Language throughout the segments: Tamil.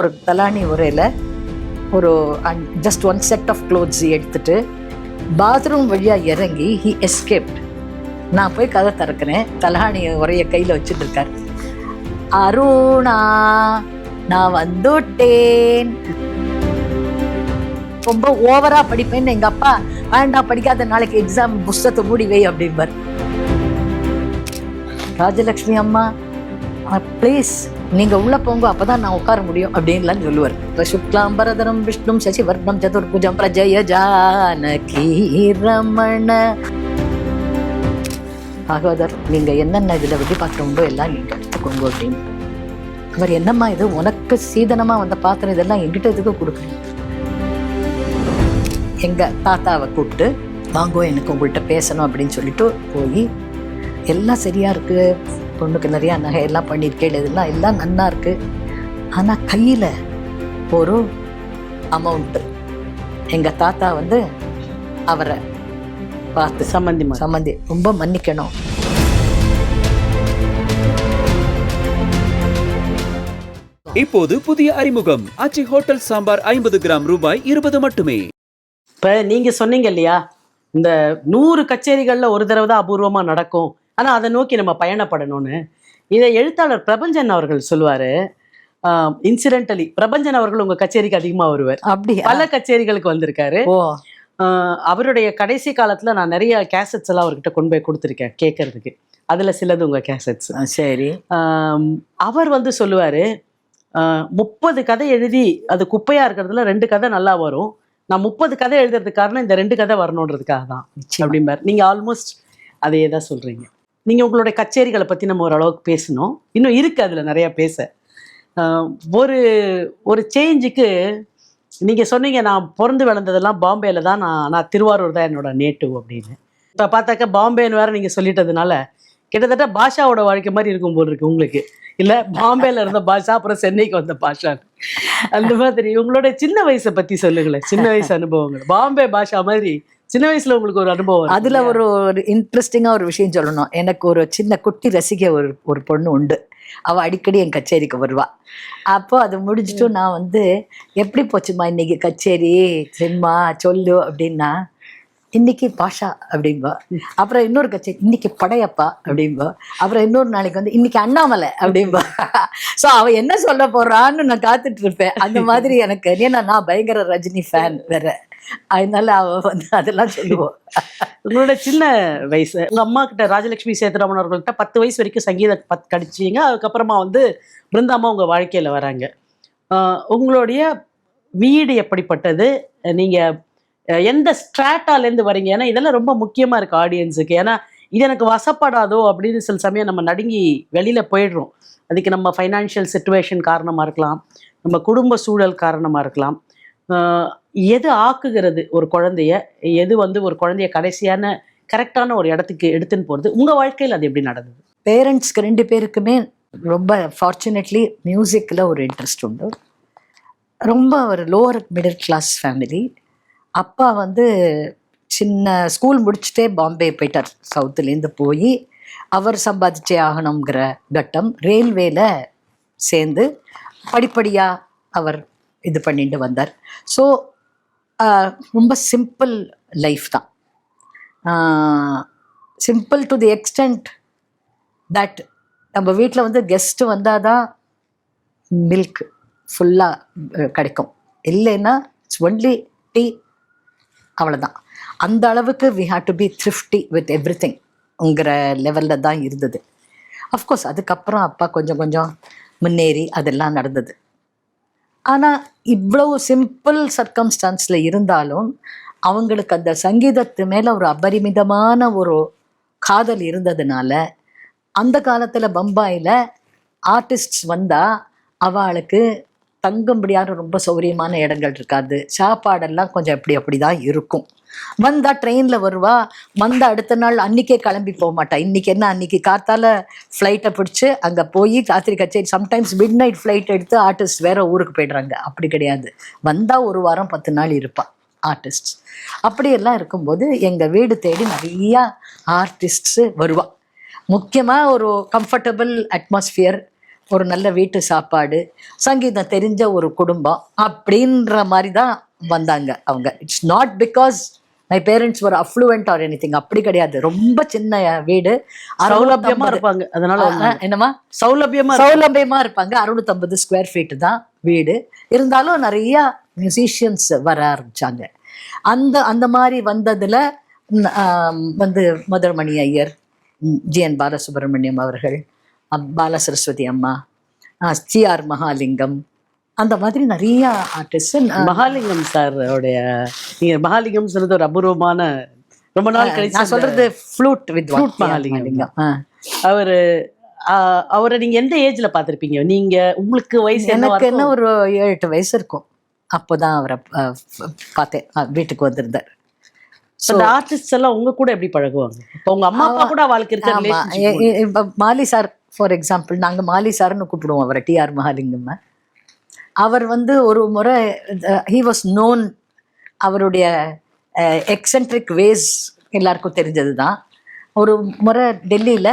ஒரு தலானி உரையில் ஒரு just one set of clothes எடுத்துட்டு பாத்ரூம் வழியாக இறங்கி ஹி எஸ்கேப்ட். நான் போய் கதை திறக்கிறேன், தலானி உரைய கையில் வச்சுட்டு இருக்காரு. அருணா நான் வந்துட்டேன். ரொம்ப ஓவரா படிப்பேன்னு எங்க அப்பா, வேண்டாம் படிக்காத, நாளைக்கு எக்ஸாம் புஸ்தகத்தை மூடி வை அப்படிம்பார். ராஜலட்சுமி அம்மா ப்ளீஸ் நீங்க உள்ள போங்க, அப்பதான் நான் உட்கார முடியும் அப்படின்லாம் சொல்லுவார். சுக்லாம்பரதரம் விஷ்ணும் சசிவர்ணம் சதுர்புஜம் பிரஜய ஜானகி ரமண. பாகவதர் நீங்க என்னென்ன இதுல வெடி பாத்திரம் உண்டோ எல்லாம் நீங்க எடுத்துக்கோங்க அப்படின்னு. அவர் என்னம்மா இது உனக்கு சீதனமா வந்த பாத்திரம், இதெல்லாம் எங்கிட்ட எதுக்கு கொடுக்குறீங்க? எங்க தாத்தாவை கூப்பிட்டு வாங்கோ எனக்கு உங்கள்கிட்ட பேசணும் அப்படின்னு சொல்லிட்டு போய் எல்லாம் சரியா இருக்கு, பொண்ணுக்கு நிறையா நகை எல்லாம் பண்ணியிருக்கேன், இதெல்லாம் எல்லாம் நன்னா இருக்கு. ஆனா கையில ஒரு அமௌண்ட். எங்க தாத்தா வந்து அவரை பார்த்து சம்மந்தி ரொம்ப மன்னிக்கணும், இப்போது புதிய அறிமுகம் ஆச்சி ஹோட்டல் சாம்பார் 50 கிராம் ரூபாய் 20 மட்டுமே. இப்போ நீங்கள் சொன்னீங்க இல்லையா, இந்த 100 கச்சேரிகளில் ஒரு தடவை தான் அபூர்வமாக நடக்கும், ஆனால் அதை நோக்கி நம்ம பயணப்படணும்னு. இதை எழுத்தாளர் பிரபஞ்சன் அவர்கள் சொல்லுவார். இன்சிடென்டலி பிரபஞ்சன் அவர்கள் உங்கள் கச்சேரிக்கு அதிகமாக வருவார், அப்படி பல கச்சேரிகளுக்கு வந்திருக்காரு. அவருடைய கடைசி காலத்தில் நான் நிறைய கேசட்ஸ் எல்லாம் அவர்கிட்ட கொண்டு போய் கொடுத்துருக்கேன் கேட்கறதுக்கு. அதில் சிலது உங்கள் கேசட்ஸ். சரி. அவர் வந்து சொல்லுவார், 30 கதை எழுதி அது குப்பையாக இருக்கிறதுல 2 கதை நல்லா வரும், நான் 30 கதை எழுதுறதுக்கு காரணம் இந்த 2 கதை வரணுன்றதுக்காக தான் அப்படிம்பார். நீங்கள் ஆல்மோஸ்ட் அதையே தான் சொல்கிறீங்க. நீங்கள் உங்களுடைய கச்சேரிகளை பற்றி நம்ம ஓரளவுக்கு பேசணும், இன்னும் இருக்குது அதில் நிறையா பேச. ஒரு சேஞ்சுக்கு நீங்கள் சொன்னீங்க, நான் பிறந்து வளர்ந்ததெல்லாம் பாம்பேயில் தான், நான் திருவாரூர் தான் என்னோட நேட்டிவ் அப்படின்னு. இப்போ பார்த்தாக்கா பாம்பேன்னு வேறு நீங்கள் சொல்லிட்டதுனால கிட்டத்தட்ட பாஷாவோட வாழ்க்கை மாதிரி இருக்கும் போல் இருக்கு உங்களுக்கு. இல்லை பாம்பேல இருந்த பாஷா அப்புறம் சென்னைக்கு வந்த பாஷா, அந்த மாதிரி. உங்களுடைய சின்ன வயசை பற்றி சொல்லுங்களேன், சின்ன வயசு அனுபவங்கள். பாம்பே பாஷா மாதிரி சின்ன வயசுல உங்களுக்கு ஒரு அனுபவம். அதுல ஒரு இன்ட்ரெஸ்டிங்கா ஒரு விஷயம் சொல்லணும். எனக்கு ஒரு சின்ன குட்டி ரசிகை ஒரு பொண்ணு உண்டு. அவள் அடிக்கடி என் கச்சேரிக்கு வருவா. அப்போ அது முடிச்சுட்டு நான் வந்து எப்படி போச்சுமா இன்னைக்கு கச்சேரி, சினிமா சொல்லு அப்படின்னா, இன்னைக்கு பாஷா அப்படின்பா. அப்புறம் இன்னொரு கச்சேரி இன்னைக்கு படையப்பா அப்படின்பா. அப்புறம் இன்னொரு நாளைக்கு வந்து இன்னைக்கு அண்ணாமலை அப்படின்பா. ஸோ அவள் என்ன சொல்ல போறான்னு நான் காத்துட்டு இருப்பேன். அந்த மாதிரி எனக்கு, ஏன்னா நான் பயங்கர ரஜினி ஃபேன் வேற, அதனால அவ வந்து அதெல்லாம் சொல்லுவோம். உங்களோட சின்ன வயசு உங்க அம்மா கிட்ட, ராஜலட்சுமி சேதுராமன் அவர்கள்ட்ட 10 வயசு வரைக்கும் சங்கீதம் கடிச்சிங்க. அதுக்கப்புறமா வந்து பிருந்தாமா உங்க வாழ்க்கையில வராங்க. உங்களுடைய வீடு எப்படிப்பட்டது, நீங்க எந்த ஸ்ட்ராட்டாலேருந்து வரீங்க? ஏன்னா இதெல்லாம் ரொம்ப முக்கியமா இருக்கு ஆடியன்ஸுக்கு. ஏன்னா இது எனக்கு வசப்படாதோ அப்படின்னு சில சமயம் நம்ம நடுங்கி வெளியில போயிடுறோம். அதுக்கு நம்ம ஃபைனான்ஷியல் சிச்சுவேஷன் காரணமா இருக்கலாம், நம்ம குடும்ப சூழல் காரணமா இருக்கலாம். எது ஆக்குகிறது ஒரு குழந்தைய, எது வந்து ஒரு குழந்தைய கடைசியான கரெக்டான ஒரு இடத்துக்கு எடுத்துன்னு போகிறது? உங்கள் வாழ்க்கையில் அது எப்படி நடந்தது? பேரண்ட்ஸ்க்கு 2 பேருக்குமே ரொம்ப ஃபார்ச்சுனேட்லி மியூசிக்கில் ஒரு இன்ட்ரெஸ்ட் உண்டு. ரொம்ப ஒரு லோவர் மிடில் கிளாஸ் ஃபேமிலி. அப்பா வந்து சின்ன ஸ்கூல் முடிச்சுட்டே பாம்பே போயிட்டார். சவுத்துலேருந்து போய் அவர் சம்பாதிச்சே ஆகணுங்கிற கட்டம். ரயில்வேல சேர்ந்து படிப்படியாக அவர் இது பண்ணிட்டு வந்தார். ஸோ ரொம்ப சிம்பிள் லைஃப் தான். Simple to the extend that நம்ம வீட்டில் வந்து கெஸ்ட்டு வந்தால் தான் மில்க் ஃபுல்லாக கிடைக்கும், இல்லைன்னா இட்ஸ் ஒன்லி டீ, அவ்வளோதான். அந்த அளவுக்கு we have to be thrifty with every திங்ங்கிற லெவலில் தான் இருந்தது. அஃப்கோர்ஸ் அதுக்கப்புறம் அப்பா கொஞ்சம் கொஞ்சம் முன்னேறி அதெல்லாம் நடந்தது. ஆனால் இவ்வளவு சிம்பிள் சர்க்கம்ஸ்டான்ஸில் இருந்தாலும் அவங்களுக்கு அந்த சங்கீதத்து மேலே ஒரு அபரிமிதமான ஒரு காதல் இருந்ததுனால, அந்த காலத்தில் பம்பாயில் ஆர்டிஸ்ட்ஸ் வந்தால் அவளுக்கு தங்கும்படியான ரொம்ப சௌரியமான இடங்கள் இருக்காது, சாப்பாடெல்லாம் கொஞ்சம் அப்படி தான் இருக்கும். வந்தா ட்ரெயினில் வருவா, வந்த அடுத்த நாள் அன்றைக்கே கிளம்பி போக மாட்டா. இன்றைக்கி என்ன, அன்றைக்கி காத்தால ஃப்ளைட்டை பிடிச்சி அங்கே போய் ராத்திரி கச்சேரி, சம்டைம்ஸ் மிட் நைட் ஃப்ளைட் எடுத்து ஆர்டிஸ்ட் வேறு ஊருக்கு போய்டுறாங்க. அப்படி கிடையாது, வந்தால் 1 வாரம் 10 நாள் இருப்பாள் ஆர்டிஸ்ட். அப்படியெல்லாம் இருக்கும்போது எங்கள் வீடு தேடி நிறையா ஆர்டிஸ்ட்ஸு வருவாள். முக்கியமாக ஒரு கம்ஃபர்டபுள் அட்மாஸ்ஃபியர், ஒரு நல்ல வீட்டு சாப்பாடு, சங்கீதம் தெரிஞ்ச ஒரு குடும்பம் அப்படின்ற மாதிரி தான் வந்தாங்க அவங்க. It's not because my parents ஒரு அஃப்ளூவெண்ட் ஆர் எனிதிங், அப்படி கிடையாது. ரொம்ப சின்ன வீடு, சௌலபியமா இருப்பாங்க, அதனால என்னமா சௌலபியமா இருப்பாங்க. 650 ஸ்கொயர் ஃபீட் தான் வீடு. இருந்தாலும் நிறைய மியூசிஷியன்ஸ் வர ஆரம்பிச்சாங்க. அந்த மாதிரி வந்ததுல வந்து மதுரமணி ஐயர், ஜி.என். பாலசுப்ரமணியம் அவர்கள், பாலசரஸ்வதி அம்மா, சி.ஆர். மகாலிங்கம், அந்த மாதிரி நிறைய ஆர்டிஸ்ட். மகாலிங்கம் சார் உடைய, நீங்க மகாலிங்கம் சொல்றது ஒரு அபூர்வமான, ரொம்ப நாள் கழிச்சு நான் சொல்றது ஃப்ளூட் வித் மகாலிங்கம். அவரை நீங்க எந்த ஏஜ்ல பாத்திருப்பீங்க? நீங்க உங்களுக்கு வயசு? எனக்கு என்ன ஒரு 7-8 வயசு இருக்கும். அப்போதான் அவரை பார்த்தேன், வீட்டுக்கு வந்திருந்தார். அந்த ஆர்டிஸ்ட் எல்லாம் உங்க கூட எப்படி பழகுவாங்க? இப்போ உங்க அம்மா அப்பா கூட வாழ்க்கை இருக்க மாலி சார் ஃபார் எக்ஸாம்பிள், நாங்க மாலி சார்னு கூப்பிடுவோம் அவரை, டி.ஆர். மகாலிங்கம். அவர் வந்து ஒரு முறை ஹி வாஸ் நோன், அவருடைய எக்ஸென்ட்ரிக் வேஸ் எல்லாருக்கும் தெரிஞ்சது தான். ஒரு முறை டெல்லியில்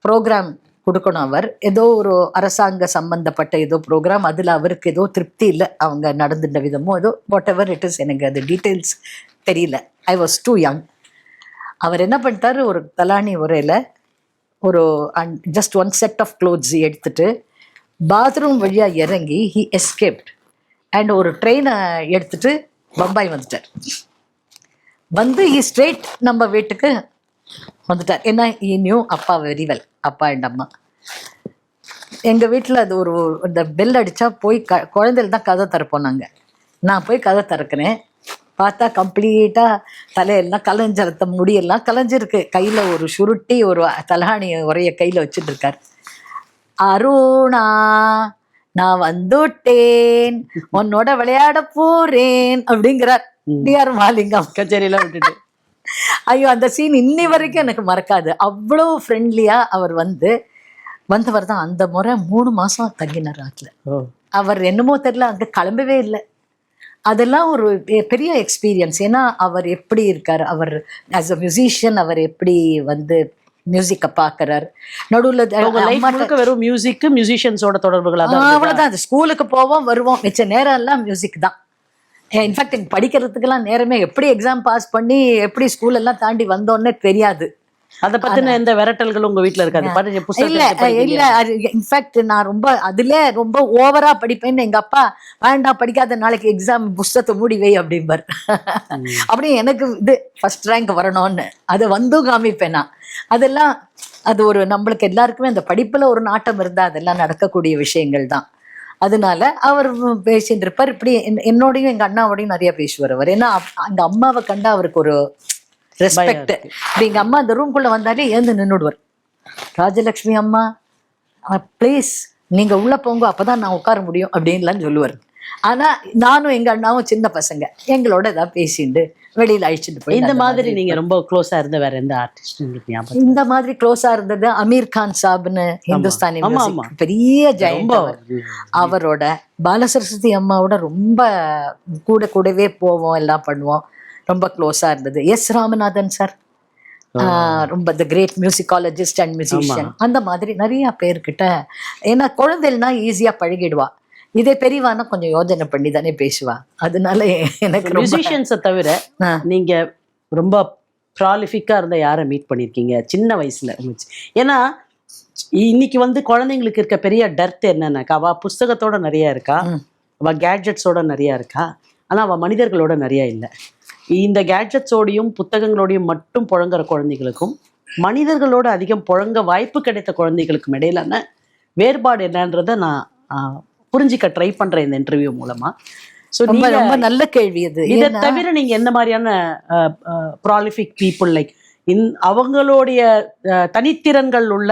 ப்ரோக்ராம் கொடுக்கணும், அவர் ஏதோ ஒரு அரசாங்க சம்பந்தப்பட்ட ஏதோ ப்ரோக்ராம், அதில் அவருக்கு ஏதோ திருப்தி இல்லை அவங்க நடந்துட்ட விதமோ ஏதோ, வாட் எவர் இட் இஸ், எனக்கு அது டீட்டெயில்ஸ் தெரியல, ஐ வாஸ் டூ யங். அவர் என்ன பண்ணிட்டாரு, ஒரு தலானி உரையில் ஒரு just one set of clothes எடுத்துட்டு பாத்ரூம் வழியாக இறங்கி ஹி எஸ்கேப்ட் அண்ட் ஒரு ட்ரெயினை எடுத்துட்டு பம்பாய் வந்துட்டார். வந்து ஹி ஸ்ட்ரெயிட் நம்ம வீட்டுக்கு வந்துட்டார். ஏன்னா ஈ நியூ அப்பா வெரி வெல், அப்பா அண்ட் அம்மா. எங்கள் வீட்டில் அது ஒரு இந்த பெல் அடித்தா போய் குழந்தைகள் தான் கதை திறப்போம் நாங்கள். நான் போய் கதை திறக்கிறேன், பார்த்தா கம்ப்ளீட்டாக தலையெல்லாம் கலைஞ்ச முடியெல்லாம் கலைஞ்சிருக்கு. கையில் ஒரு சுருட்டி ஒரு தலகாணி உரைய கையில் வச்சுட்டு இருக்கார். அருணா நான் வந்துட்டேன், உன்னோட விளையாட போறேன் அப்படிங்கிறார் டி.ஆர். மகாலிங்கம் கச்சேரியெல்லாம் விட்டுட்டு. ஐயோ, அந்த சீன் இன்னி வரைக்கும் எனக்கு மறக்காது. அவ்வளோ ஃப்ரெண்ட்லியா அவர் வந்தவர் தான். அந்த முறை 3 மாசம் தங்கினார் ஆத்துல. அவர் என்னமோ தெரியல, அங்க கிளம்பவே இல்லை. அதெல்லாம் ஒரு பெரிய எக்ஸ்பீரியன்ஸ். ஏன்னா அவர் எப்படி இருக்கார், அவர் ஆஸ் அ மியூசிஷியன் அவர் எப்படி மியூசிக்கை பார்க்கறார். நடுவில் வெறும் மியூசிக், மியூசிஷியன்ஸோட தொடர்புகள், அவ்வளோதான். அது ஸ்கூலுக்கு போவோம் வருவோம், மிச்ச நேரம் எல்லாம் மியூசிக் தான். இன்ஃபேக்ட் எனக்கு படிக்கிறதுக்கெல்லாம் நேரமே, எப்படி எக்ஸாம் பாஸ் பண்ணி எப்படி ஸ்கூல் எல்லாம் தாண்டி வந்தோன்னே தெரியாது. அதை பத்தின எந்த விரட்டல்களும் உங்க வீட்டுல இருக்காது? இல்ல. இன்ஃபேக்ட் நான் ரொம்ப ஓவரா படிப்பேன்னு எங்க அப்பா, வேண்டாம் படிக்காத, நாளைக்கு எக்ஸாம் புஸ்தகத்தை மூடி வை அப்படிம்பார். அப்படி எனக்கு ஃபர்ஸ்ட் ரேங்க் வரணும்னு அதை காமிப்பேன் நான். அதெல்லாம் அது ஒரு நம்மளுக்கு எல்லாருக்குமே அந்த படிப்புல ஒரு நாட்டம் இருந்தா அதெல்லாம் நடக்கக்கூடிய விஷயங்கள் தான். அதனால அவர் பேசிட்டு இருப்பார். இப்படி என்னோடையும் எங்க அண்ணாவோடையும் நிறைய பேசுவார் அவர். ஏன்னா அந்த அம்மாவை கண்டா அவருக்கு ஒரு ரெஸ்பெக்ட். எங்க அம்மா அந்த ரூம்குள்ள வந்தாலே ஏந்து நின்றுடுவார். ராஜலட்சுமி அம்மா ப்ளீஸ் நீங்க உள்ள போங்க, அப்பதான் நான் உட்கார முடியும் அப்படின்லாம் சொல்லுவார். ஆனா நானும் எங்க அண்ணாவும் சின்ன பசங்க, எங்களோட ஏதாவது பேசிட்டு வெளியில அழிச்சுட்டு போய். இந்த மாதிரி நீங்க ரொம்ப க்ளோஸா இருந்த வேற எந்த ஆர்டிஸ்ட் ஞாபகம்? இந்த மாதிரி க்ளோஸா இருந்தது அமீர் கான் சாப்னு, ஹிந்துஸ்தானி பெரிய ஜெயண்ட். அவரோட பாலசரஸ்வதி அம்மாவோட ரொம்ப கூடவே போவோம், எல்லாம் பண்ணுவோம், ரொம்ப க்ளோஸா இருந்தது. எஸ் ராமநாதன் சார், ரொம்ப the great musicologist and musician. அந்த மாதிரி நிறைய பேர்கிட்ட, ஏன்னா குழந்தைன்னா ஈஸியா பழகிடுவா. இதே பெரியவானா கொஞ்சம் யோஜனை பண்ணி தானே பேசுவா. அதனால எனக்கு மியூசிஷியன்ஸை தவிர நீங்க ரொம்ப ப்ராலிஃபிக்கா இருந்த யாரை மீட் பண்ணிருக்கீங்க சின்ன வயசுல? ஏன்னா இன்னைக்கு குழந்தைங்களுக்கு இருக்க பெரிய டர்த் என்னன்னாக்கா, அவ புஸ்தகத்தோட நிறைய இருக்கா, அவ கேட்ஜெட்ஸோட நிறைய இருக்கா, ஆனா அவ மனிதர்களோட நிறைய இல்லை. இந்த கேட்ஜெட்ஸோடையும் புத்தகங்களோடையும் மட்டும் புழங்குற குழந்தைகளுக்கும் மனிதர்களோட அதிகம் புழங்க வாய்ப்பு கிடைத்த குழந்தைகளுக்கும் இடையிலான வேறுபாடு என்னன்றதை நான் புரிஞ்சிக்க ட்ரை பண்றேன் இந்த இன்டர்வியூ மூலமா. ரொம்ப நல்ல கேள்வி அது. இதை தவிர நீங்க எந்த மாதிரியான ப்ராலிஃபிக் பீப்புள், லைக் அவங்களுடைய தனித்திறன்கள் உள்ள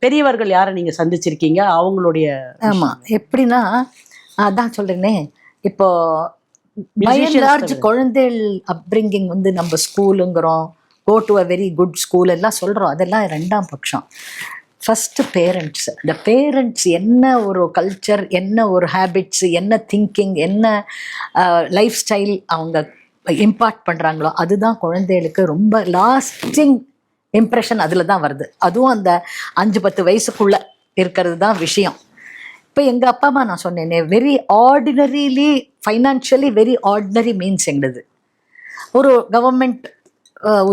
பெரியவர்கள் யாரை நீங்க சந்திச்சிருக்கீங்க? அவங்களுடைய எப்படின்னா அதான் சொல்றேனே, இப்போ குழந்தைகள் அப்ரிங்கிங் நம்ம ஸ்கூலுங்கிறோம், go to a very good school எல்லாம் சொல்றோம், அதெல்லாம் 2ஆம் பட்சம். First parents. இந்த பேரண்ட்ஸ் என்ன ஒரு கல்ச்சர், என்ன ஒரு ஹேபிட்ஸ், என்ன திங்கிங், என்ன லைஃப் ஸ்டைல் அவங்க இம்பார்ட் பண்ணுறாங்களோ அதுதான் குழந்தைகளுக்கு ரொம்ப லாஸ்டிங் இம்ப்ரெஷன் அதில் தான் வருது. அதுவும் அந்த 5-10 வயசுக்குள்ளே இருக்கிறது தான் விஷயம். இப்போ எங்க அப்பா அம்மா நான் சொன்னேனே very ordinarily financially very ordinary means எங்களது ஒரு கவர்மெண்ட்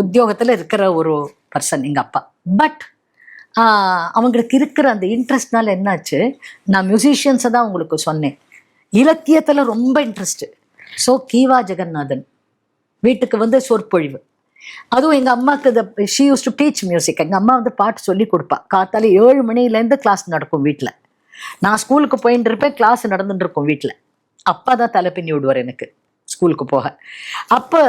உத்தியோகத்துல இருக்கிற ஒரு பர்சன் எங்க அப்பா. பட் அவங்களுக்கு இருக்கிற அந்த இன்ட்ரெஸ்ட்னால என்னாச்சு, நான் மியூசிஷியன்ஸை தான் உங்களுக்கு சொன்னேன், இலக்கியத்துல ரொம்ப இன்ட்ரெஸ்ட். ஸோ கீவா ஜெகநாதன் வீட்டுக்கு வந்து சொற்பொழிவு. அதுவும் எங்கள் அம்மாவுக்கு she use to teach music. எங்கள் அம்மா வந்து பாட்டு சொல்லி கொடுப்பா. காத்தால 7 மணிலேருந்து கிளாஸ் நடக்கும் வீட்டில். நான் ஸ்கூலுக்கு போயிட்டு இருப்பேன், கிளாஸ் நடந்துட்டு இருக்கும் வீட்டில். அப்பா தான் தலை பின்னி விடுவார் எனக்கு ஸ்கூலுக்கு போக. அப்போ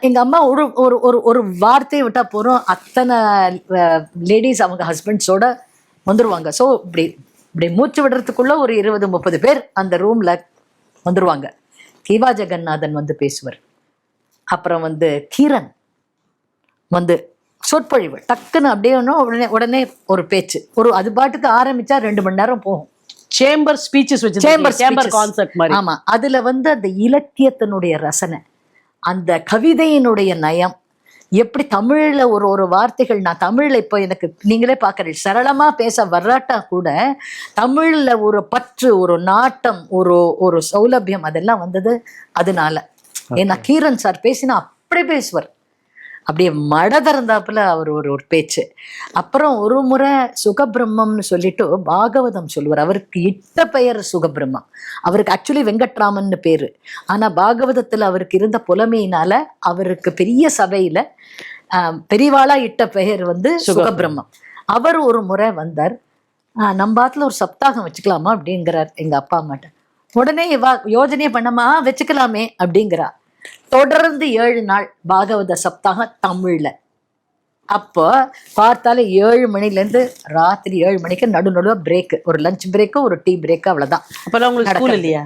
எங்கள் அம்மா ஒரு ஒரு ஒரு ஒரு வார்த்தையை விட்டால் போகிறோம், அத்தனை லேடிஸ் அவங்க ஹஸ்பண்ட்ஸோட வந்துடுவாங்க. ஸோ இப்படி மூச்சு விடுறதுக்குள்ள ஒரு 20-30 பேர் அந்த ரூமில் வந்துடுவாங்க. கீவா ஜெகநாதன் வந்து பேசுவார். அப்புறம் வந்து கீரன் வந்து சொற்பொழிவு டக்குன்னு அப்படியே உடனே உடனே ஒரு பேச்சு, ஒரு அது பாட்டுக்கு ஆரம்பிச்சா 2 மணி நேரம் போகும். சேம்பர் ஸ்பீச்சஸ் வச்சு, சேம்பர் கான்செப்ட் மாதிரி. ஆமா, அதுல வந்து அந்த இலக்கியத்தினுடைய ரசனை, அந்த கவிதையினுடைய நயம், எப்படி தமிழ்ல ஒரு ஒரு வார்த்தைகள், நான் தமிழ்ல இப்போ எனக்கு நீங்களே பார்க்கறீங்க சரளமா பேச வர்றாட்டா கூட தமிழ்ல ஒரு பற்று, ஒரு நாட்டம், ஒரு ஒரு சௌலபியம் அதெல்லாம் வந்தது அதனால. ஏன்னா கீரன் சார் பேசினா அப்படியே பேசுவார், அப்படியே மட திறந்தாப்புல அவர் ஒரு பேச்சு. அப்புறம் ஒரு முறை சுகபிரம்மம்னு சொல்லிட்டு பாகவதம் சொல்லுவார். அவருக்கு இட்ட பெயர் சுகபிரம்மம், அவருக்கு ஆக்சுவலி வெங்கட்ராமன் பேரு. ஆனா பாகவதத்துல அவருக்கு இருந்த புலமையினால அவருக்கு பெரிய சபையில பெரியவாளா இட்ட பெயர் வந்து சுகபிரம்மம். அவர் ஒரு முறை வந்தார், நம்ம பாத்துல ஒரு சப்தாகம் வச்சுக்கலாமா அப்படிங்கிறார் எங்க அப்பா அம்மாட்ட. உடனே யோஜனையே பண்ணமா வச்சுக்கலாமே அப்படிங்கிறா. தொடர்ந்து 7 நாள் பாகவத சப்தாகம் தமிழ்ல. அப்போ பார்த்தாலே 7 மணிலேருந்து ராத்திரி 7 மணிக்கு நடுநடுவா பிரேக்கு, ஒரு லஞ்ச் பிரேக்கு, ஒரு டீ பிரேக்கு, அவ்வளவுதான். அப்பெல்லாம் உங்களுக்கு ஸ்கூல் இல்லையா?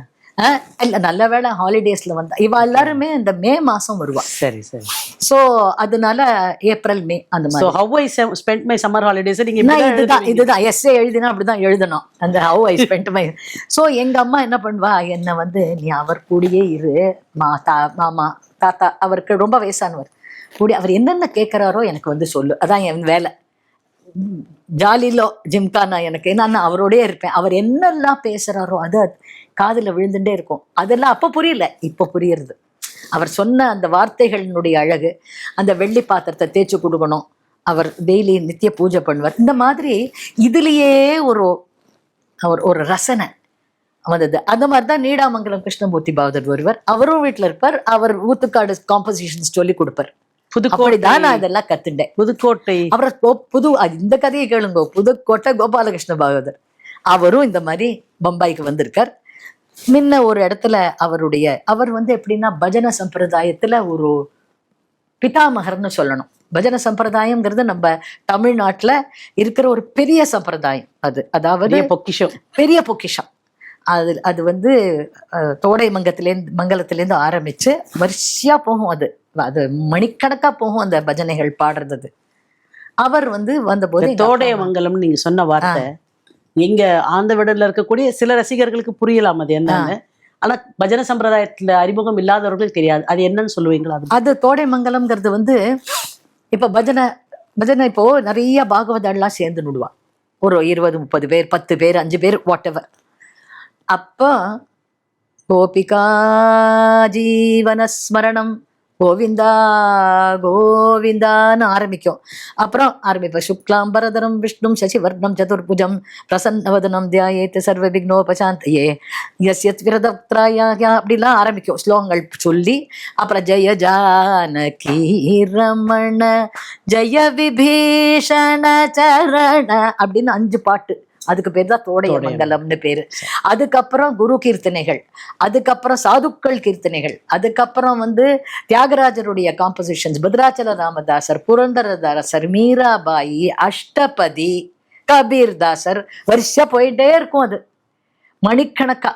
இல்ல, நல்ல வேளை ஹாலிடேஸ்ல வந்தா. இவ எல்லாருமே இந்த மே மாசம் வருவா. சரி சரி. சோ அதனால ஏப்ரல் மே அந்த மாதிரி. how I spent my summer holidays நீங்க இதுதான் எஸ்ஏ எழுதினா அப்படிதான் எழுதணும், அந்த how I spent my. So எங்க அம்மா என்ன பண்ணுவா, என்ன வந்து நீ அவர் கூடயே இரு, மாமா தாத்தா, அவருக்கு ரொம்ப வயசானவர் கூடி, அவர் என்னென்ன கேட்கிறாரோ எனக்கு வந்து சொல்லு, அதான் என் வேலை. ஜாலிலோ ஜிம்கானா எனக்கு என்னன்னா அவரோடய இருப்பேன். அவர் என்னெல்லாம் பேசுறாரோ அது காதுல விழுந்துட்டே இருக்கும். அதெல்லாம் அப்ப புரியல, இப்ப புரியுறது. அவர் சொன்ன அந்த வார்த்தைகளினுடைய அழகு, அந்த வெள்ளி பாத்திரத்தை தேய்ச்சி கொடுக்கணும், அவர் டெய்லி நித்திய பூஜை பண்ணுவார். இந்த மாதிரி இதுலயே ஒரு ஒரு ரசனை வந்தது. அந்த மாதிரிதான் நீடாமங்கலம் கிருஷ்ணமூர்த்தி பாவதர் ஒருவர், அவரும் வீட்டுல இருப்பார். அவர் ஊத்துக்காடு காம்போசிஷன்ஸ் சொல்லி கொடுப்பார். புதுக்கோட்டைதான் நான் இதெல்லாம் கத்துட்டேன். புதுக்கோட்டை. அப்புறம் இந்த கதையை கேளுங்க, புதுக்கோட்டை கோபாலகிருஷ்ண பாகவதர் அவரும் இந்த மாதிரி பம்பாய்க்கு வந்திருக்கார். முன்ன ஒரு இடத்துல அவர் வந்து எப்படின்னா பஜன சம்பிரதாயத்துல ஒரு பிதாமகர்னு சொல்லணும். பஜன சம்பிரதாயம்ங்கிறது நம்ம தமிழ்நாட்டுல இருக்கிற ஒரு பெரிய சம்பிரதாயம். அதாவது பெரிய பொக்கிஷம். அது வந்து தோடை மங்கலத்திலேருந்து ஆரம்பிச்சு வரிசையா போகும். அது மணிக்கணக்கா போகும் அந்த பஜனைகள் பாடுறது. அவர் வந்து வந்தபோது தோடைய மங்கலம் நீங்க சொன்ன வார்த்தை எங்க ஆந்திரவிடல இருக்கக்கூடிய சில ரசிகர்களுக்கு புரியலாம் அது என்னன்னு. ஆனா பஜனை சம்பிரதாயத்துல அறிமுகம் இல்லாதவர்களுக்கு தெரியாது. அது என்னன்னு சொல்லுவீங்களா? அது தோடை மங்கலம்ங்கிறது வந்து இப்ப பஜனை இப்போ நிறைய பாகவதெல்லாம் சேர்ந்து நடுவா. ஒரு 20-30 பேர், 10 பேர், 5 பேர், வாட் எவர். அப்போ கோபிகா ஜீவனஸ்மரணம் கோவிந்தா கோவிந்தான்னு ஆரம்பிக்கும். அப்புறம் ஆரம்பிப்பேன், சுக்லாம் பரதரம் விஷ்ணும் சசிவர்ணம் சதுர்புஜம் பிரசன்னவதனம் தியாயேத் சர்வ விக்னோபசாந்தயே யஸ்யத் விரதத்ராயா அப்படிலாம் ஆரம்பிக்கும் ஸ்லோகங்கள் சொல்லி. அப்புறம் ஜெய ஜானகி ரமண ஜெய விபீஷண சரண அப்படின்னு 5 பாட்டு. அதுக்கு பேர் தான் தோடைய மங்கலம்னு பேரு. அதுக்கப்புறம் குரு கீர்த்தனைகள், அதுக்கப்புறம் சாதுக்கள் கீர்த்தனைகள், அதுக்கப்புறம் வந்து தியாகராஜருடைய காம்போசிஷன்ஸ், பத்ராச்சல ராமதாசர், புரந்தரதாசர், மீராபாயி, அஷ்டபதி, கபீர்தாசர், வரிசையா போயிட்டே இருக்கும். அது மணிக்கணக்கா.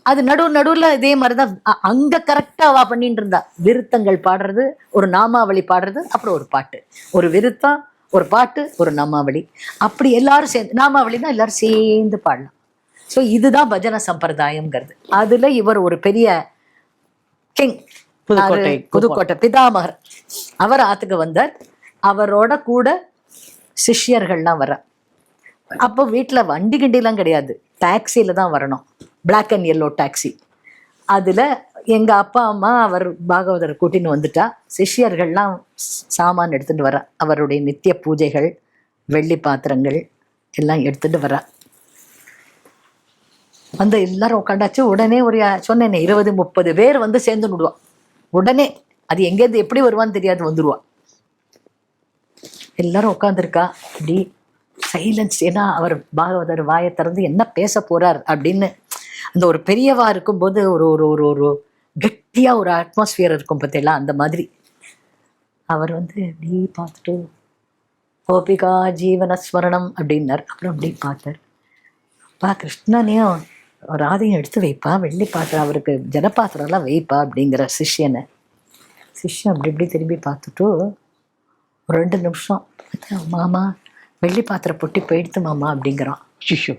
அது நடுவுல இதே மாதிரிதான் அங்க கரெக்டா பண்ணிட்டு இருந்தா. விருத்தங்கள் பாடுறது, ஒரு நாமாவளி பாடுறது, அப்புறம் ஒரு பாட்டு, ஒரு விருத்தம், ஒரு பாட்டு, ஒரு நாமாவளி, அப்படி எல்லாரும் சேர்ந்து, நாமாவளினா எல்லாரும் சேர்ந்து பாடலாம். ஸோ இதுதான் பஜன சம்பிரதாயம்ங்கிறது. அதுல இவர் ஒரு பெரிய கிங், புதுக்கோட்டை பிதாமகர். அவர் ஆத்துக்கு வந்தார். அவரோட கூட சிஷ்யர்கள்லாம் வர. அப்போ வீட்டுல வண்டி கிண்டிலாம் கிடையாது, டாக்ஸியில் தான் வரணும், Black and yellow டாக்ஸி. அதில் எங்கள் அப்பா அம்மா அவர் பாகவதர் கூட்டின்னு வந்துட்டா, சிஷ்யர்கள்லாம் சாமான் எடுத்துகிட்டு வர, அவருடைய நித்திய பூஜைகள், வெள்ளி பாத்திரங்கள் எல்லாம் எடுத்துகிட்டு வர. வந்து எல்லாரும் உட்காண்டாச்சு. உடனே ஒரு சொன்னேன் 20-30 பேர் வந்து சேர்ந்து விடுவான். உடனே அது எங்கேருந்து எப்படி வருவான்னு தெரியாது, வந்துடுவா. எல்லாரும் உட்காந்துருக்கா, அப்படி சைலன்ஸ். ஏன்னா அவர் பாகவதர் வாயை திறந்து என்ன பேச போறார் அப்படின்னு அந்த ஒரு பெரியவா இருக்கும்போது ஒரு ஒரு ஒரு ஒரு கெட்டியா ஒரு அட்மாஸ்பியர் இருக்கும் பார்த்தீங்களா, அந்த மாதிரி. அவர் வந்து அப்படி பார்த்துட்டு கோபிகா ஜீவனஸ்மரணம் அப்படின்னார். அப்புறம் அப்படி பார்த்தார். அப்பா கிருஷ்ணனையும் ராதையும் எடுத்து வைப்பா, வெள்ளி பாத்திரம் அவருக்கு ஜலபாத்திரம்லாம் வைப்பா அப்படிங்கிற சிஷ்யனை. சிஷ்யன் அப்படி இப்படி திரும்பி பார்த்துட்டு ஒரு 2 நிமிஷம் மாமா வெள்ளி பாத்திர பொட்டி போயிடுத்து மாமா அப்படிங்கிறான். சிஷ்யு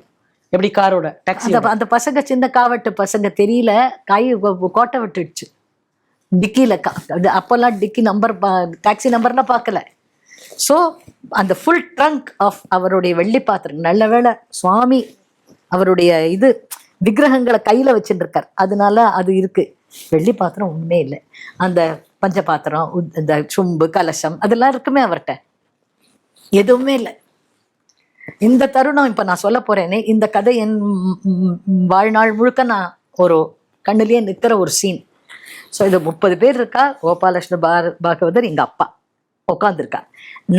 எப்படி காரோட டாக்ஸி? அந்த பசங்க சின்ன காவட்டு பசங்க தெரியல, கை கோட்டை விட்டுடுச்சு டிக்கியில். அப்போல்லாம் டிக்கி நம்பர் டாக்ஸி நம்பர்லாம் பார்க்கல. ஸோ அந்த ஃபுல் ட்ரங்க் ஆஃப் அவருடைய வெள்ளி பாத்திரம், நல்ல வேளை சுவாமி அவருடைய இது விக்கிரகங்களை கையில் வச்சுட்டு இருக்கார், அதனால அது இருக்கு. வெள்ளி பாத்திரம் ஒன்றுமே இல்லை. அந்த பஞ்ச பாத்திரம், இந்த சும்பு, கலசம் அதெல்லாம் இருக்குமே அவர்கிட்ட, எதுவுமே இல்லை. இந்த தருணம் இப்போ நான் சொல்ல போறேனே, இந்த கதை என் வாழ்நாள் முழுக்க நான் ஒரு கண்ணிலேயே நிற்கிற ஒரு சீன். ஸோ இது 30 பேர் இருக்கா. கோபாலகிருஷ்ண பாகவதர் எங்கள் அப்பா உட்காந்துருக்கா,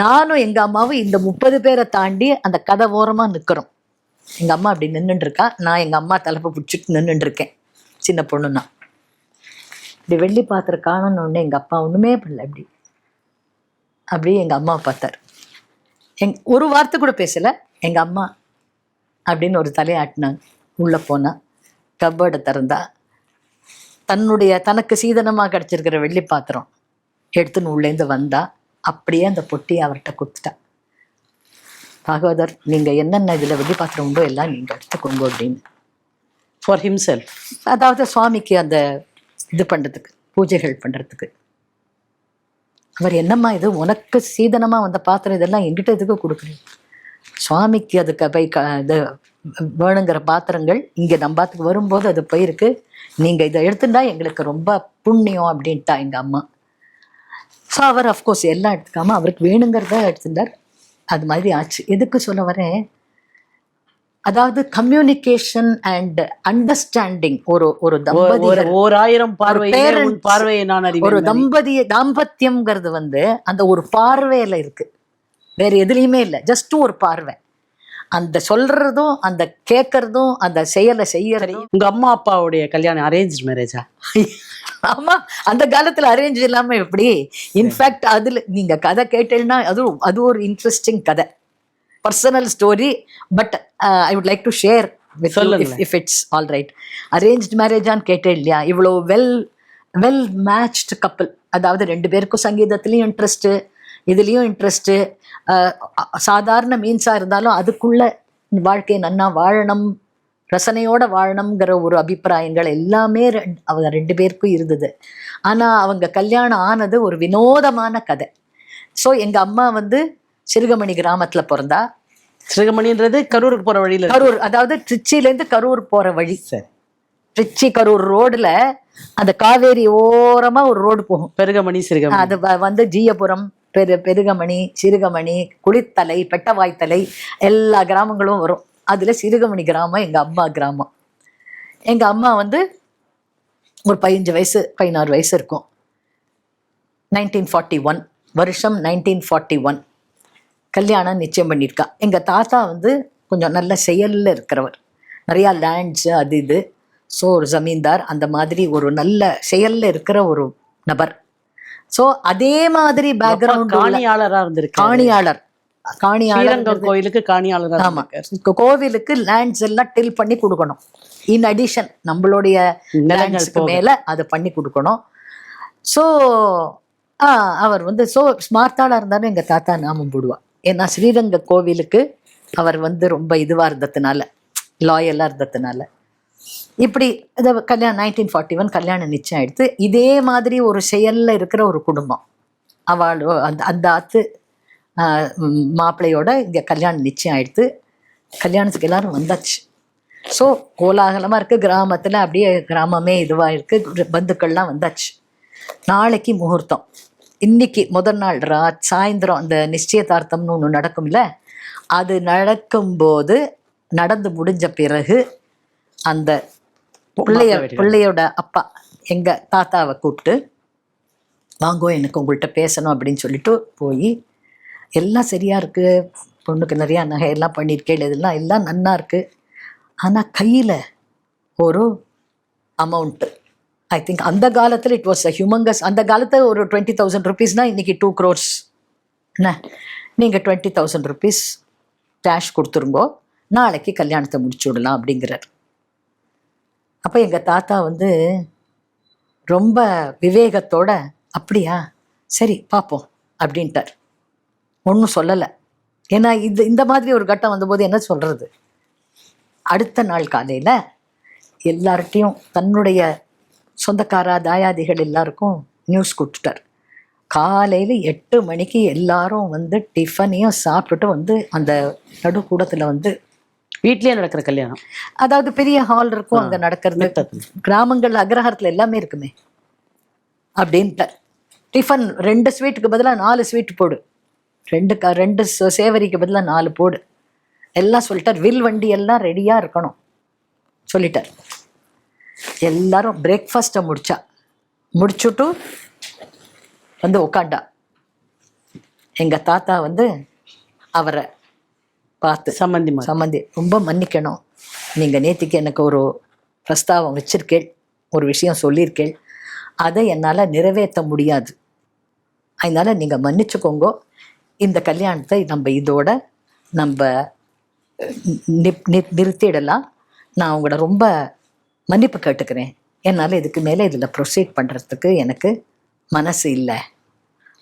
நானும் எங்கள் அம்மாவும் இந்த 30 பேரை தாண்டி அந்த கதை ஓரமாக நிற்கிறோம். எங்கள் அம்மா அப்படி நின்றுட்டு இருக்கா, நான் எங்கள் அம்மா தலைப்பை பிடிச்சிட்டு நின்றுட்டு இருக்கேன், சின்ன பொண்ணுன்னா. இப்படி வெள்ளி பாத்திரம் காணணுன்னு எங்கள் அப்பா ஒன்றுமே பண்ணல. அப்படியே எங்கள் அம்மாவை பார்த்தார். ஒரு வார்த்தை கூட பேசலை. எங்கள் அம்மா அப்படின்னு ஒரு தலையாட்டினாங்க. உள்ளே போனா, கப்பர்டை திறந்தா, தனக்கு சீதனமாக கிடச்சிருக்கிற வெள்ளி பாத்திரம் எடுத்துன்னு உள்ளேருந்து வந்தா. அப்படியே அந்த பொட்டியை அவர்கிட்ட கொடுத்துட்டா. பாகவதர், நீங்கள் என்னென்ன இதில் வெள்ளி பாத்திரம் உண்டோ எல்லாம் நீங்கள் எடுத்துக்கோங்க அப்படின்னு. ஃபார் ஹிம்செல்ஃப், அதாவது சுவாமிக்கு அந்த இது பண்ணுறதுக்கு, பூஜைகள் பண்ணுறதுக்கு. அவர் என்னம்மா இது உனக்கு சீதனமாக வந்த பாத்திரம், இதெல்லாம் எங்கிட்ட இதுக்கு கொடுக்குறீங்க? சுவாமிக்கு அதுக்கு இது வேணுங்கிற பாத்திரங்கள் இங்கே நம்பாத்துக்கு வரும்போது அது போயிருக்கு, நீங்கள் இதை எடுத்துட்டா எங்களுக்கு ரொம்ப புண்ணியம் அப்படின்ட்டா எங்கள் அம்மா. ஸோ அவர் அஃப்கோர்ஸ் எல்லாம் எடுத்துக்காம அவருக்கு வேணுங்கிறத எடுத்துட்டார். அது மாதிரி ஆச்சு. எதுக்கு சொல்ல வரேன், அதாவது கம்யூனிகேஷன் அண்ட் அண்டர்ஸ்டாண்டிங். ஒரு தாம்பத்தியம்ங்கிறது வந்து அந்த ஒரு பார்வையில இருக்கு, வேற எதுலையுமே இல்லை. ஜஸ்ட் ஒரு பார்வை. அந்த சொல்றதும் அந்த கேட்கறதும் அந்த செயலை செய்யறதும். உங்க அம்மா அப்பாவுடைய கல்யாணம் அரேஞ்ச் மேரேஜா? ஆமா, அந்த காலத்துல அரேஞ்ச் இல்லாம எப்படி? இன்ஃபேக்ட் அதுல நீங்க கதை கேட்டீங்கன்னா அது ஒரு இன்ட்ரெஸ்டிங் கதை, personal story. But I would like to share with you if it's all right. Arrange மேரேஜான்னு கேட்டேன் இல்லையா, இவ்வளோ வெல் மேட்ச்டு கப்பல். அதாவது 2 பேருக்கும் சங்கீதத்துலேயும் இன்ட்ரெஸ்ட்டு, இதுலேயும் இன்ட்ரெஸ்ட்டு. சாதாரண மீன்ஸாக இருந்தாலும் அதுக்குள்ள வாழ்க்கையை நன்னா வாழணும், ரசனையோட வாழணுங்கிற ஒரு அபிப்பிராயங்கள் எல்லாமே அவங்க 2 பேருக்கும் இருந்தது. ஆனால் அவங்க கல்யாணம் ஆனது ஒரு வினோதமான கதை. ஸோ எங்கள் அம்மா வந்து சிறுகமணி கிராமத்தில் பிறந்தா. சிறுகமணின்றது கரூருக்கு போகிற வழியில், கரூர் அதாவது திருச்சியிலேருந்து கரூர் போகிற வழி. திருச்சி கரூர் ரோடுல அந்த காவேரி ஓரமா ஒரு ரோடு போகும், பெருகமணி சிறுகமணி. அது வந்து ஜீயபுரம், பெருகமணி, சிறுகமணி, குளித்தலை, பெட்டவாய்த்தலை எல்லா கிராமங்களும் வரும். அதுல சிறுகமணி கிராமம் எங்க அம்மா கிராமம். எங்க அம்மா வந்து ஒரு 15 வயசு 16 வயசு இருக்கும். 1941 வருஷம் 1941 கல்யாணம் நிச்சயம் பண்ணியிருக்கா. எங்க தாத்தா வந்து கொஞ்சம் நல்ல செயல்ல இருக்கிறவர், நிறையா லேண்ட்ஸ் அது இது. ஸோ ஒரு ஜமீன்தார், அந்த மாதிரி ஒரு நல்ல செயல்ல இருக்கிற ஒரு நபர். ஸோ அதே மாதிரி பேக்ரவுண்ட் காணியாளராக இருந்திருக்கு. காணியாளர் கோயிலுக்கு காணியாளர். ஆமா, கோவிலுக்கு லேண்ட்ஸ் எல்லாம் டில் பண்ணி கொடுக்கணும். இன் அடிஷன் நம்மளுடைய லேண்ட்ஸ்க்கு மேல அதை பண்ணி கொடுக்கணும். ஸோ அவர் வந்து ஸோ ஸ்மார்த்தாளா இருந்தாலும் எங்க தாத்தா நாமம் போடுவா. ஏன்னா ஸ்ரீரங்க கோவிலுக்கு அவர் வந்து ரொம்ப இதுவா இருந்ததுனால, லாயலா இருந்ததுனால. இப்படி இதை கல்யாணம் 1941 கல்யாணம் நிச்சயம் எடுத்து இதே மாதிரி ஒரு செயல்ல இருக்கிற ஒரு குடும்பம். அவள் அந்த ஆத்து மாப்பிள்ளையோட இங்கே கல்யாணம் நிச்சயம் ஆயிடுத்து. கல்யாணத்துக்கு எல்லாரும் வந்தாச்சு. ஸோ கோலாகலமாக இருக்குது கிராமத்தில், அப்படியே கிராமமே இதுவாக இருக்குது, பந்துக்கள்லாம் வந்தாச்சு. நாளைக்கு முகூர்த்தம். இன்னைக்கு முதல் நாள் சாயந்தரம் அந்த நிச்சயதார்த்தம்னு ஒன்று நடக்கும்ல, அது நடக்கும்போது நடந்து முடிஞ்ச பிறகு அந்த பிள்ளையோட அப்பா எங்கள் தாத்தாவை கூப்பிட்டு, வாங்கோ எனக்கு உங்கள்கிட்ட பேசணும் அப்படின்னு சொல்லிட்டு போய், எல்லாம் சரியாக இருக்குது, பொண்ணுக்கு நிறையா நகை எல்லாம் பண்ணியிருக்கேன், எல்லாம் நன்னா இருக்குது, ஆனால் கையில் ஒரு அமௌண்ட்டு, ஐ திங்க் அந்த காலத்தில் இட் வாஸ் அ ஹியூமங்கஸ். அந்த காலத்தில் ஒரு 20,000 rupees இன்றைக்கி 2 crores என்ன, நீங்கள் 20,000 rupees கேஷ் கொடுத்துருங்கோ, நாளைக்கு கல்யாணத்தை முடிச்சு விடலாம் அப்படிங்கிறார். அப்போ எங்கள் தாத்தா வந்து ரொம்ப விவேகத்தோட, அப்படியா சரி பார்ப்போம் அப்படின்ட்டார். ஒன்றும் சொல்லலை. ஏன்னா இந்த மாதிரி ஒரு கட்டம் வந்தபோது என்ன சொல்கிறது. அடுத்த நாள் காலையில் எல்லார்ட்டையும் தன்னுடைய சொந்தக்காரா தாயாதிகள் எல்லாருக்கும் நியூஸ் கொடுத்துட்டார். காலையில் 8 மணிக்கு எல்லாரும் வந்து டிஃபனையும் சாப்பிட்டுட்டு வந்து அந்த நடுக்கூடத்தில் வந்து, வீட்லயே நடக்கிற கல்யாணம், அதாவது பெரிய ஹால் இருக்கும் அங்கே நடக்கிறது, கிராமங்கள் அக்ரஹாரத்தில் எல்லாமே இருக்குமே அப்படின்ட்டு, டிஃபன் 2 ஸ்வீட்டுக்கு பதிலாக 4 ஸ்வீட் போடு, 2 சேவரிக்கு பதிலாக 4 போடு, எல்லாம் சொல்லிட்டார். வில் வண்டி எல்லாம் ரெடியாக இருக்கணும் சொல்லிட்டார். எல்லாரும் பிரேக்ஃபாஸ்ட்டை முடிச்சுட்டு வந்து உட்காண்டா. எங்கள் தாத்தா வந்து அவரை பார்த்து, சம்மந்தி ரொம்ப மன்னிக்கணும், நீங்கள் நேத்திக்கு எனக்கு ஒரு பிரஸ்தாவம் வச்சிருக்கேள், ஒரு விஷயம் சொல்லியிருக்கேள், அதை என்னால் நிறைவேற்ற முடியாது, அதனால் நீங்கள் மன்னிச்சுக்கோங்க, இந்த கல்யாணத்தை நம்ம இதோட நிறுத்திடலாம், நான் உங்களோட ரொம்ப மன்னிப்பு கேட்டுக்கிறேன், என்னால் இதுக்கு மேலே இதில் ப்ரொசீட் பண்ணுறதுக்கு எனக்கு மனசு இல்லை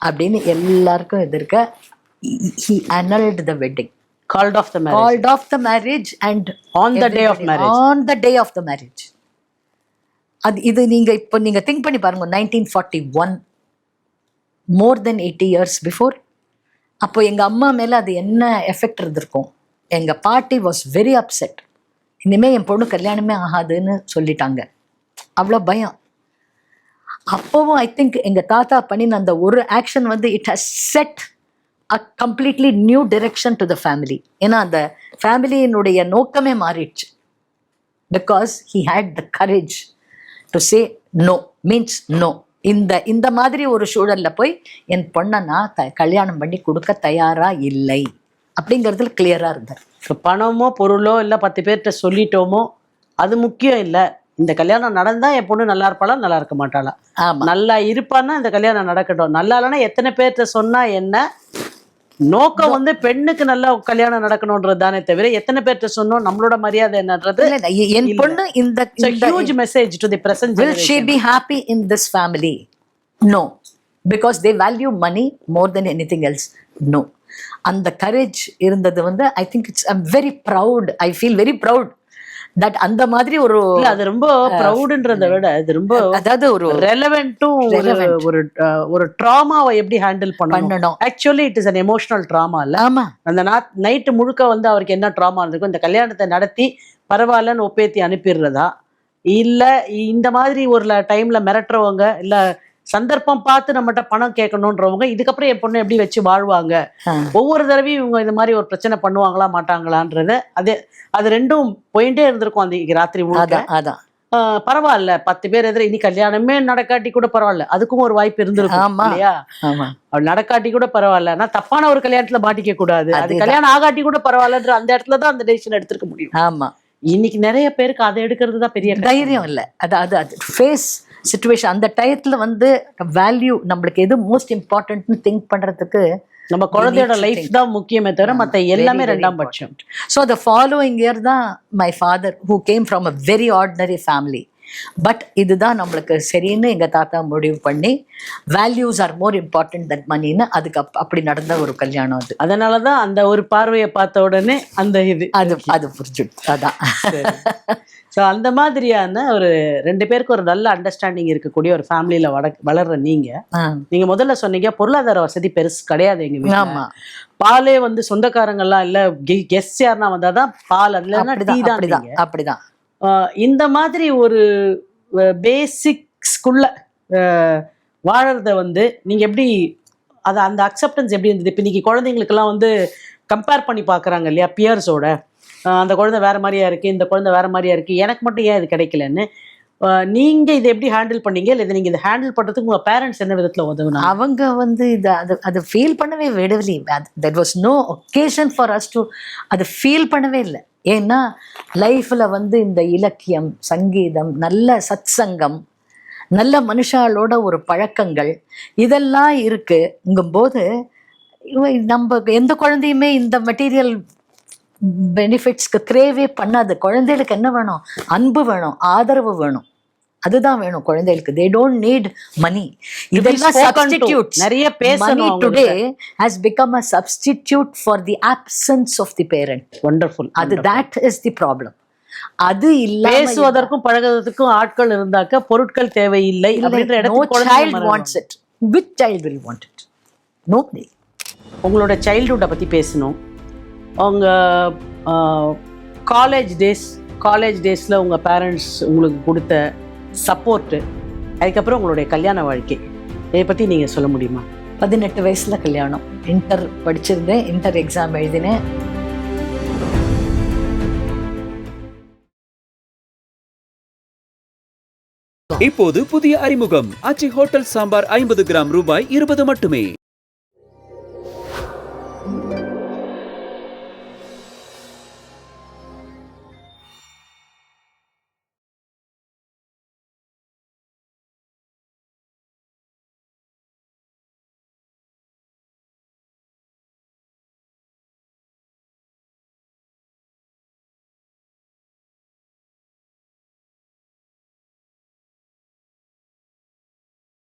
அப்படின்னு எல்லாருக்கும் எதிர்க்க he annulled the wedding, called off the marriage and on the day of the marriage. இது நீங்க திங்க் பண்ணி பாருங்க, 1941, more than 80 years before. அப்போ எங்க அம்மா மேல அது என்ன எஃபெக்ட் இருந்திருக்கும். எங்க பாட்டி வாஸ் வெரி அப்செட், இனிமே என் பொண்ணு கல்யாணமே ஆகாதுன்னு சொல்லிட்டாங்க, அவ்வளோ பயம். அப்போவும் ஐ திங்க் எங்க தாத்தா பண்ணின அந்த ஒரு ஆக்ஷன் வந்து it has set a completely new direction to the family. ஏன்னா அந்த ஃபேமிலியினுடைய நோக்கமே மாறிடுச்சு. Because he had the courage to say no means no. இந்த மாதிரி ஒரு சூழல்ல போய் என் பொண்ணை நான் கல்யாணம் பண்ணி கொடுக்க தயாரா இல்லை அப்படிங்கிறதுல கிளியரா இருந்தார். பணமோ பொருளோ இல்லை 10 பேர்கிட்ட சொல்லிட்டோமோ அது முக்கியம் இல்லை. இந்த கல்யாணம் நடந்தா என் பொண்ணு நல்லா இருப்பாளா நல்லா இருக்க மாட்டாளா, நல்லா இருப்பான்னா இந்த கல்யாணம் நடக்கட்டும், நல்லா இல்லைன்னா எத்தனை பேர்கிட்ட சொன்னா என்ன, நோக்கம் வந்து பெண்ணுக்கு நல்லா கல்யாணம் நடக்கணும்ன்றது தானே தவிர எத்தனை பேர்கிட்ட சொன்னோம் நம்மளோட மரியாதை என்னன்றது. என் பொண்ணு இந்த huge message to the present generation. Will she be happy in this family? No, because they value money more than anything else. No. அந்த கரேஜ் இருந்தது வந்து I think it's I'm very proud, I feel very proud that அந்த மாதிரி ஒரு அது ரொம்ப ப்ரௌடுன்றதை விட இது ரொம்ப அதாவது ஒரு ரெலவென்ட்டும் ஒரு ட்ராமாவை எப்படி ஹேண்டில் பண்ணணும். Actually it is an emotional drama இல்ல. ஆமா, அந்த நைட்டு முழுக்க வந்து அவருக்கு என்ன ட்ராமா இருந்திருக்கும், இந்த கல்யாணத்தை நடத்தி பரவாயில்லன்னு ஒப்பேத்தி அனுப்பிடுறதா, இல்ல இந்த மாதிரி ஒரு டைம்ல மிரட்டுறவங்க, இல்ல சந்தர்ப்பம் பார்த்து நம்மகிட்ட பணம் கேட்கணுன்றவங்க இதுக்கப்புறம் என் பொண்ணு எப்படி வச்சு வாழ்வாங்க, ஒவ்வொரு தடவையும் இவங்க இந்த மாதிரி ஒரு பிரச்சனை பண்ணுவாங்களா மாட்டாங்களான்றது அது ரெண்டும் போயிட்டே இருந்திருக்கும் அந்த ராத்திரி முழுக்க. அதான் பரவாயில்ல 10 பேர் எதிர இனி கல்யாணமே நடக்காட்டி கூட பரவாயில்ல, அதுக்கும் ஒரு வாய்ப்பு இருந்திருக்கும் இல்லையா. அவள் நடக்காட்டி கூட பரவாயில்ல, ஆனா தப்பான ஒரு கல்யாணத்துல மாட்டிக்க கூடாது, அது கல்யாணம் ஆகாட்டி கூட பரவாயில்லன்ற அந்த இடத்துலதான் அந்த டெசிஷன் எடுத்துக்க முடியும். ஆமா, இன்னைக்கு நிறைய பேருக்கு அதை எடுக்கிறது தான் பெரிய தைரியம் இல்லை. அது ஃபேஸ் சிச்சுவேஷன் அந்த டயத்துல வந்து வேல்யூ நம்மளுக்கு எது மோஸ்ட் இம்பார்ட்டன்ட்னு திங்க் பண்றதுக்கு நம்ம குழந்தையோட லைஃப் தான் முக்கியமே தவிர மற்ற எல்லாமே ரெண்டாம் பட்சம். ஸோ த ஃபாலோயிங் இயர் தான் my father who came from a very ordinary family, but இதுதான் நம்மளுக்கு சரின்னு எங்க தாத்தா முடிவு பண்ணி values are more important that மணின்னு அதுக்கு அப்படி நடந்த ஒரு கல்யாணம் அது. அதனாலதான் அந்த ஒரு பார்வையை பார்த்த உடனே அந்த இது அது புரிஞ்சுட்டு அதான். ஸோ அந்த மாதிரியான ஒரு 2 பேருக்கு ஒரு நல்ல அண்டர்ஸ்டாண்டிங் இருக்கக்கூடிய ஒரு ஃபேமிலியில வளர்ற நீங்க முதல்ல சொன்னீங்க பொருளாதார வசதி பெருசு கிடையாது எங்க வீட்டுல. ஆமா, பாலே வந்து சொந்தக்காரங்கெல்லாம் இல்ல, கெஸ்ட் யாருன்னா வந்தாதான் பால், அதுல டீ தான். அப்படிதான். இந்த மாதிரி ஒரு பேசிக்ஸ்குள்ள வாழறத வந்து நீங்க எப்படி அது அந்த அக்செப்டன்ஸ் எப்படி இருந்தது? இப்போ இன்னைக்கு குழந்தைங்களுக்கெல்லாம் வந்து கம்பேர் பண்ணி பார்க்குறாங்க இல்லையா பியர்ஸோட, அந்த குழந்தை வேற மாதிரியா இருக்கு, இந்த குழந்தை வேற மாதிரியா இருக்கு, எனக்கு மட்டும் ஏன் இது கிடைக்கலன்னு. நீங்க இதை எப்படி ஹேண்டில் பண்ணீங்க? இல்லை நீங்க இதை ஹேண்டில் பண்றதுக்கு உங்க பேரண்ட்ஸ் என்ன விதத்துல உதவுனாங்க? அவங்க வந்து இதை அது ஃபீல் பண்ணவே விடவில்லை. That was no occasion for us to அது ஃபீல் பண்ணவே இல்லை. ஏன்னா லைஃப்ல வந்து இந்த இலக்கியம், சங்கீதம், நல்ல சத்சங்கம், நல்ல மனுஷாலோட ஒரு பழக்கங்கள் இதெல்லாம் இருக்குங்கும்போது நம்ம எந்த குழந்தையுமே இந்த மெட்டீரியல் பெனிஃபிட்ஸ்க்கு கிரேவே பண்ணாது. குழந்தைகளுக்கு என்ன வேணும்? அன்பு வேணும், ஆதரவு வேணும், அதுதான் வேணும் குழந்தைகளுக்கு. they don't need money. இதெல்லாம் substitutes. நிறைய பேசணும். Money today has become a substitute for the absence of the parent. Wonderful. that is the problem. அது இல்ல பேசுவதற்கும் பழகுவதற்கும் ஆட்கள் இருந்தாக்க பொருட்கள் தேவையில்லை அப்படின்ற இடத்துக்கு no child wants it. Which child will want it? Nobody. உங்களோட சைல்ட்ஹுட்டை பத்தி பேசணும். உங்க காலேஜ் டேஸ்ல உங்க பேரண்ட்ஸ் உங்களுக்கு கொடுத்த சப்போர்ட்டு, அதுக்கப்புறம் உங்களுடைய கல்யாண வாழ்க்கை, இதை பத்தி நீங்க சொல்ல முடியுமா? 18 வயசுல கல்யாணம். இன்டர் படிச்சிருந்தேன், இன்டர் எக்ஸாம் எழுதினேன். இப்போது புதிய அறிமுகம் ஆச்சி ஹோட்டல் சாம்பார் 50 கிராம் ரூபாய் 20 மட்டுமே.